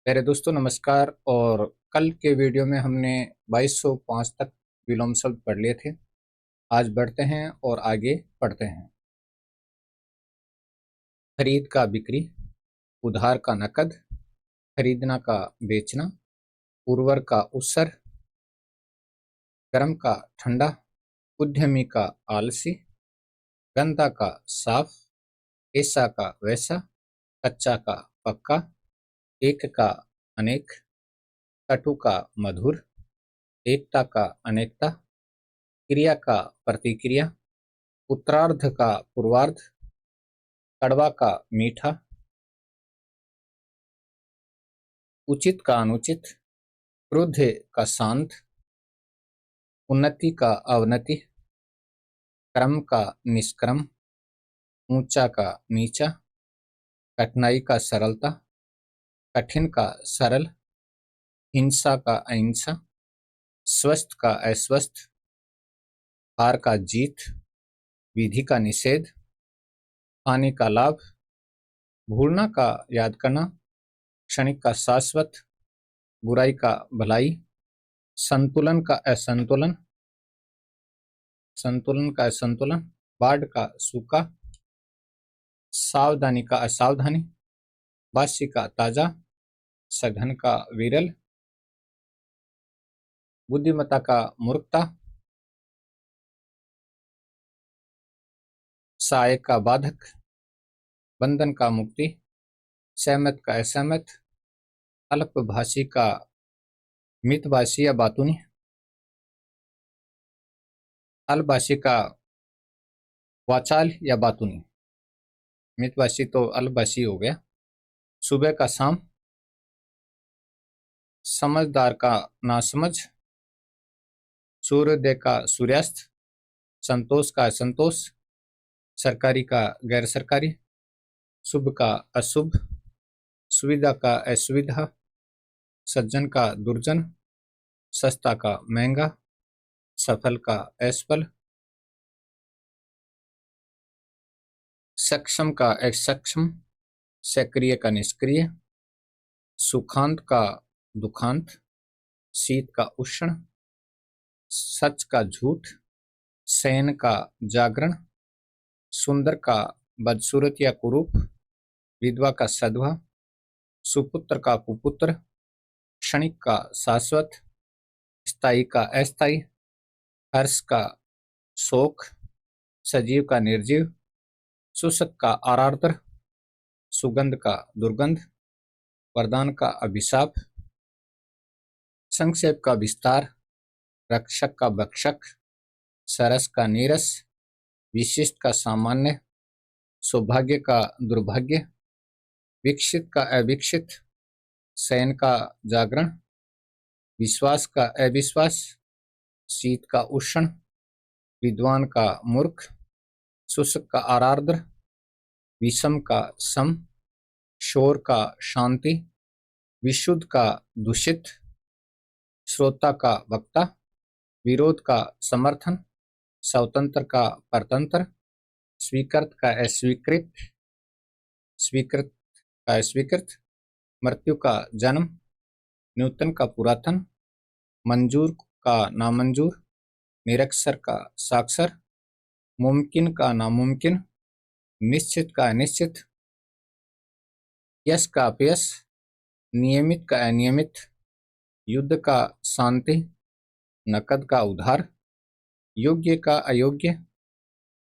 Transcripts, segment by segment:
प्यारे दोस्तों नमस्कार। और कल के वीडियो में हमने 2205 तक विलोम शब्द पढ़ लिए थे। आज बढ़ते हैं और आगे पढ़ते हैं। खरीद का बिक्री, उधार का नकद, खरीदना का बेचना, उर्वर का उसर, गर्म का ठंडा, उद्यमी का आलसी, गंदा का साफ, ऐसा का वैसा, कच्चा का पक्का, एक का अनेक, कटु का मधुर, एकता का अनेकता, क्रिया का प्रतिक्रिया, उत्तरार्ध का पूर्वार्ध, कड़वा का मीठा, उचित का अनुचित, क्रोध का शांत, उन्नति का अवनति, क्रम का निष्क्रम, ऊंचा का नीचा, कठिनाई का सरलता, कठिन का सरल, हिंसा का अहिंसा, स्वस्थ का अस्वस्थ, हार का जीत, विधि का निषेध, हानि का लाभ, भूलना का याद करना, क्षणिक का शाश्वत, बुराई का भलाई, संतुलन का असंतुलन, संतुलन का असंतुलन, बाढ़ का सूखा, सावधानी का असावधानी, बासी का ताजा, सघन का विरल, बुद्धिमत्ता का मूर्खता, सहायक का बाधक, बंधन का मुक्ति, सहमत का असहमत, अल्पभाषी का मितभाषी या बातूनी, अल्पभाषी का वाचाल या बातूनी, मितभाषी तो अल्पभाषी हो गया, सुबह का शाम, समझदार का नासमझ, सूर्योदय का सूर्यास्त, संतोष का असंतोष, सरकारी का गैर सरकारी, शुभ का अशुभ, सुविधा का असुविधा, सज्जन का दुर्जन, सस्ता का महंगा, सफल का असफल, सक्षम का असक्षम, सक्रिय का निष्क्रिय, सुखांत का दुखांत, शीत का उष्ण, सच का झूठ, शयन का जागरण, सुंदर का बदसूरत या कुरूप, विधवा का सधवा, सुपुत्र का कुपुत्र, क्षणिक का शाश्वत, स्थायी का अस्थायी, हर्ष का शोक, सजीव का निर्जीव, शुष्क का आरार्द्र, सुगंध का दुर्गंध, वरदान का अभिशाप, संक्षेप का विस्तार, रक्षक का भक्षक, सरस का नीरस, विशिष्ट का सामान्य, सौभाग्य का दुर्भाग्य, विकसित का अविकसित, शयन का जागरण, विश्वास का अविश्वास, शीत का उष्ण, विद्वान का मूर्ख, शुष्क का आरार्द्र, विषम का सम, शोर का शांति, विशुद्ध का दूषित, श्रोता का वक्ता, विरोध का समर्थन, स्वतंत्र का परतंत्र, स्वीकृत का अस्वीकृत, स्वीकृत का अस्वीकृत, मृत्यु का जन्म, नूतन का पुरातन, मंजूर का नामंजूर, निरक्षर का साक्षर, मुमकिन का नामुमकिन, निश्चित का अनिश्चित, यश का अपयश, नियमित का अनियमित, युद्ध का शांति, नकद का उधार, योग्य का अयोग्य,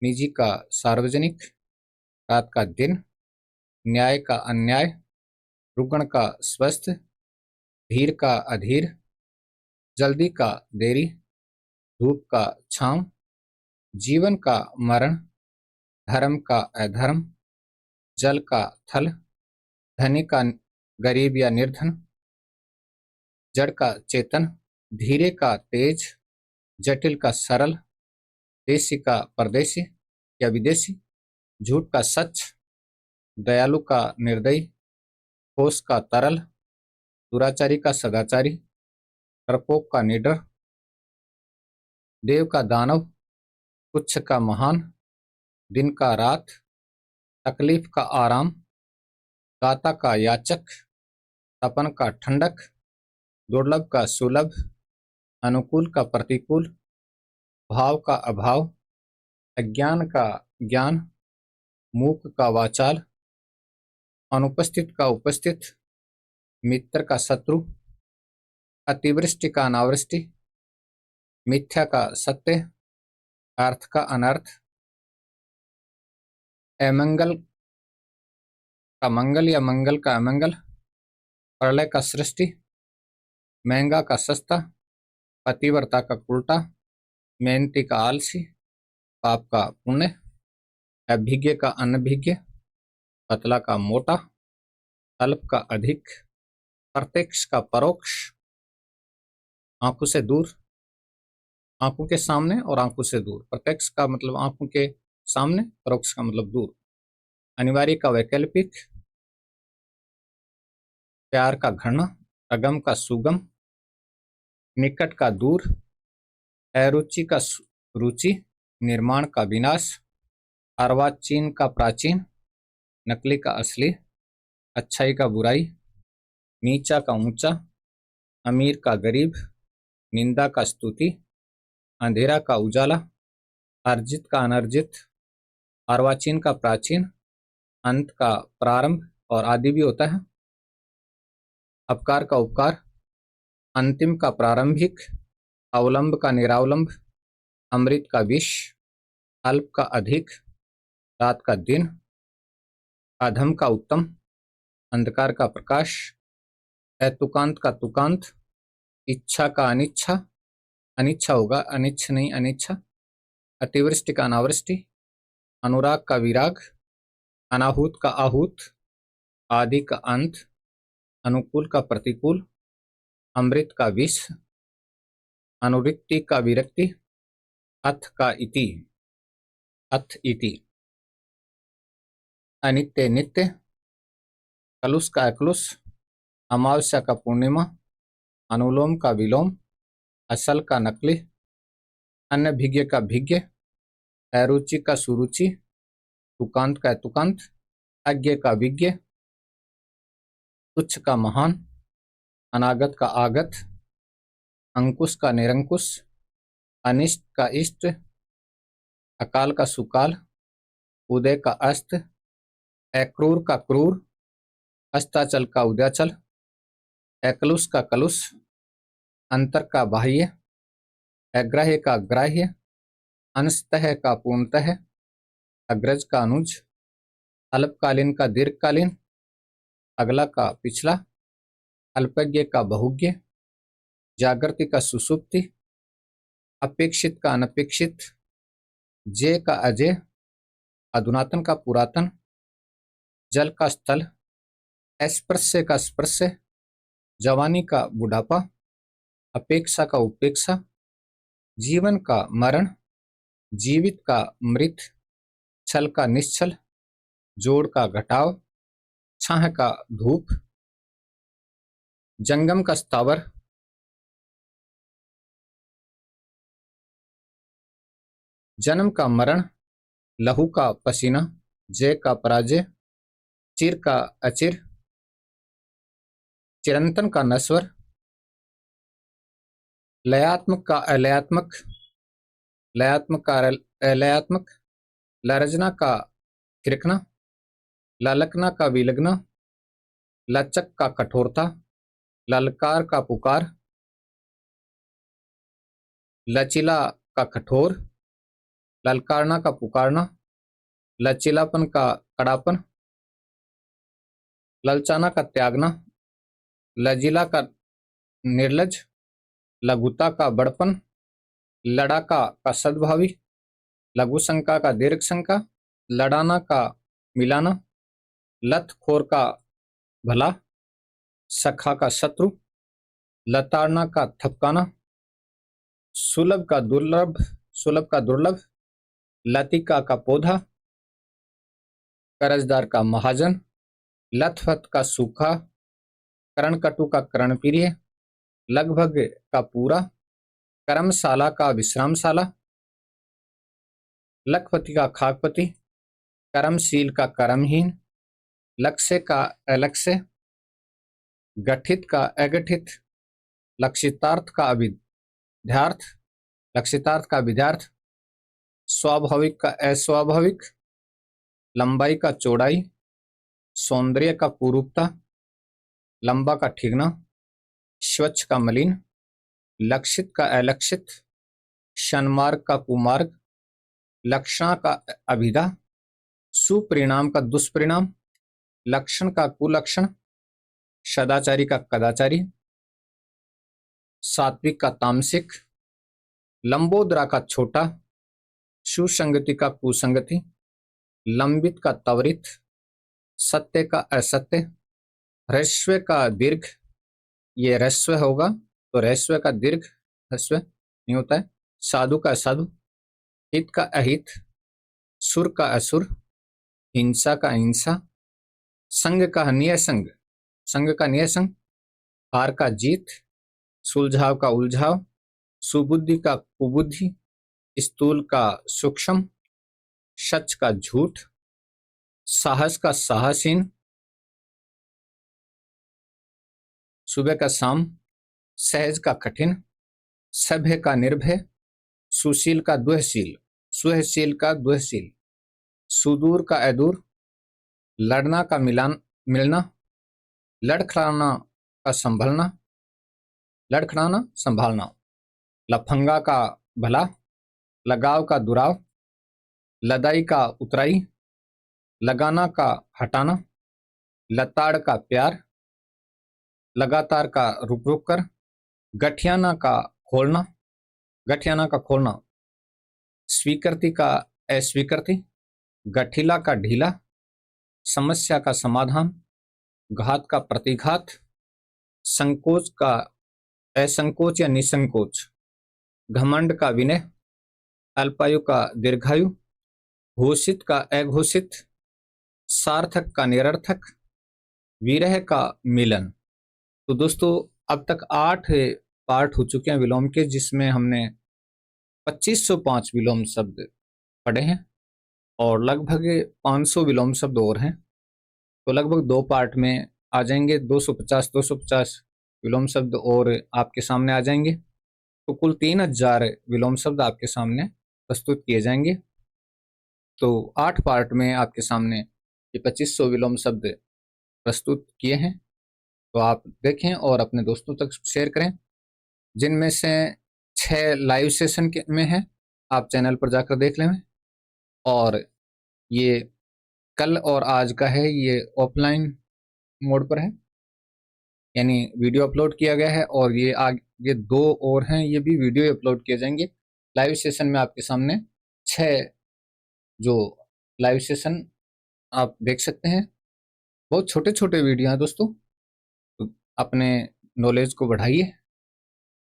निजी का सार्वजनिक, रात का दिन, न्याय का अन्याय, रुग्ण का स्वस्थ, धीर का अधीर, जल्दी का देरी, धूप का छांव, जीवन का मरण, धर्म का अधर्म, जल का थल, धनी का गरीब या निर्धन, जड़ का चेतन, धीरे का तेज, जटिल का सरल, देशी का परदेशी या विदेशी, झूठ का सच, दयालु का निर्दयी, ठोस का तरल, दुराचारी का सदाचारी, डरपोक का निडर, देव का दानव, तुच्छ का महान, दिन का रात, तकलीफ का आराम, दाता का याचक, तपन का ठंडक, दुर्लभ का सुलभ, अनुकूल का प्रतिकूल, भाव का अभाव, अज्ञान का ज्ञान, मूक का वाचाल, अनुपस्थित का उपस्थित, मित्र का शत्रु, अतिवृष्टि का अनावृष्टि, मिथ्या का सत्य, अर्थ का अनर्थ, अमंगल का मंगल या मंगल का अमंगल, प्रलय का सृष्टि, महंगा का सस्ता, पतिव्रता का उल्टा, मेहनती का आलसी, पाप का पुण्य, अभिज्ञ का अनभिज्ञ, पतला का मोटा, अल्प का अधिक, प्रत्यक्ष का परोक्ष, आंखों से दूर, आंखों के सामने और आंखों से दूर। प्रत्यक्ष का मतलब आंखों के सामने, परोक्ष का मतलब दूर। अनिवार्य का वैकल्पिक, प्यार का घृण, अगम का सुगम, निकट का दूर, अरुचि का रुचि, निर्माण का विनाश, अर्वाचीन का प्राचीन, नकली का असली, अच्छाई का बुराई, नीचा का ऊंचा, अमीर का गरीब, निंदा का स्तुति, अंधेरा का उजाला, अर्जित का अनर्जित, अर्वाचीन का प्राचीन, अंत का प्रारंभ और आदि भी होता है, अपकार का उपकार, अंतिम का प्रारंभिक, अवलंब का निरावलंब, अमृत का विष, अल्प का अधिक, रात का दिन, अधम का उत्तम, अंधकार का प्रकाश, तुकांत का तुकांत, इच्छा का अनिच्छा, अनिच्छा होगा अनिच्छ नहीं अनिच्छा, अतिवृष्टि का अनावृष्टि, अनुराग का विराग, अनाहूत का आहूत, आदि का अंत, अनुकूल का प्रतिकूल, अमृत का विष, अनुवृत्ति का विरक्ति, अथ का इति, अथ इति, अनित्य नित्य, कलुष का अकलुष, अमावस्या का पूर्णिमा, अनुलोम का विलोम, असल का नकली, अनभिज्ञ का भिज्ञ, अरुचि का सुरुचि, तुकांत का तुकांत, अज्ञ का विज्ञ, तुच्छ का महान, अनागत का आगत, अंकुश का निरंकुश, अनिष्ट का इष्ट, अकाल का सुकाल, उदय का अस्त, अक्रूर का क्रूर, अस्ताचल का उदयाचल, अकलुष का कलुष, अंतर का बाह्य, अग्राह्य का ग्राह्य, अंशतः का पूर्णतः, अग्रज का अनुज, अल्पकालीन का दीर्घकालीन, अगला का पिछला, अल्पज्ञ का बहुज्ञ, जागृति का सुसुप्ति, अपेक्षित का अनपेक्षित, जय का अजय, अधुनातन का पुरातन, जल का स्थल, स्पर्श का स्पर्श, जवानी का बुढ़ापा, अपेक्षा का उपेक्षा, जीवन का मरण, जीवित का मृत, छल का निश्चल, जोड़ का घटाव, छाह का धूप, जंगम का स्थावर, जन्म का मरण, लहू का पसीना, जय का पराजय, चिर का अचिर, चिरंतन का नश्वर, लयात्मक का अलयात्मक, लयात्मक का अलयात्मक, लरजना का थिरकना, ललकना का विलगना, लचक का कठोरता, ललकार का पुकार, लचीला का कठोर, ललकारना का पुकारना, लचीलापन का कड़ापन, ललचाना का त्यागना, लजीला का निर्लज, लघुता का बड़पन, लड़ाका का सद्भावी, लघु शंका का दीर्घ शंका, लड़ाना का मिलाना, लतखोर का भला, सखा का शत्रु, लताड़ना का थपकाना, सुलभ का दुर्लभ, लतिका का पौधा, कर्जदार का महाजन, लथपथ का सूखा, करणकटु का कर्णप्रिय, लगभग का पूरा, कर्मशाला का विश्रामशाला, लखपति का खाकपति, कर्मशील का कर्महीन, लक्ष्य का अलक्ष्य, गठित का अगठित, लक्षितार्थ का अभिध्यार्थ, लक्षितार्थ का विद्यार्थ, स्वाभाविक का अस्वाभाविक, लंबाई का चौड़ाई, सौंदर्य का कुरूपता, लंबा का ठीकना, स्वच्छ का मलिन, लक्षित का अलक्षित, सन्मार्ग का कुमार्ग, लक्षणा का अभिधा, सुपरिणाम का दुष्परिणाम, लक्षण का कुलक्षण, सदाचारी का कदाचारी, सात्विक का तामसिक, लंबोदरा का छोटा, सुसंगति का कुसंगति, लंबित का त्वरित, सत्य का असत्य, ह्रस्व का दीर्घ, ये ह्रस्व होगा तो ह्रस्व का दीर्घ ह्रस्व नहीं होता है, साधु का असाधु, हित का अहित, सुर का असुर, हिंसा का हिंसा, संग का नियसंग, संग का नियसंग, हार का जीत, सुलझाव का उलझाव, सुबुद्धि का कुबुद्धि, स्थूल का सूक्ष्म, सच का झूठ, साहस का साहसहीन, सुबह का शाम, सहज का कठिन, सभ्य का निर्भय, सुशील का दुहशील, सुहशील का दुहशील, सुदूर का अदूर, लड़ना का मिलना, लड़खड़ाना का संभलना, लड़खड़ाना संभालना, लफंगा का भला, लगाव का दुराव, लदाई का उतराई, लगाना का हटाना, लताड़ का प्यार, लगातार का रुक रुक कर, गठियाना का खोलना, गठियाना का खोलना, स्वीकृति का अस्वीकृति, गठिला का ढीला, समस्या का समाधान, घात का प्रतिघात, संकोच का असंकोच या निसंकोच, घमंड का विनय, अल्पायु का दीर्घायु, घोषित का अघोषित, सार्थक का निरर्थक, विरह का मिलन। तो दोस्तों अब तक 8 पार्ट हो चुके हैं विलोम के, जिसमें हमने 2505 विलोम शब्द पढ़े हैं और लगभग 500 विलोम शब्द और हैं। तो लगभग 2 पार्ट में आ जाएंगे, 250 विलोम शब्द और आपके सामने आ जाएंगे। तो कुल 3000 विलोम शब्द आपके सामने प्रस्तुत किए जाएंगे। तो 8 पार्ट में आपके सामने ये 2500 विलोम शब्द प्रस्तुत किए हैं। तो आप देखें और अपने दोस्तों तक शेयर करें, जिनमें से 6 लाइव सेशन में है, आप चैनल पर जाकर देख लें। और ये कल और आज का है, ये ऑफलाइन मोड पर है, यानी वीडियो अपलोड किया गया है। और ये आगे 2 और हैं, ये भी वीडियो अपलोड किए जाएंगे। लाइव सेशन में आपके सामने 6 जो लाइव सेशन आप देख सकते हैं। बहुत छोटे छोटे वीडियो हैं दोस्तों, तो अपने नॉलेज को बढ़ाइए।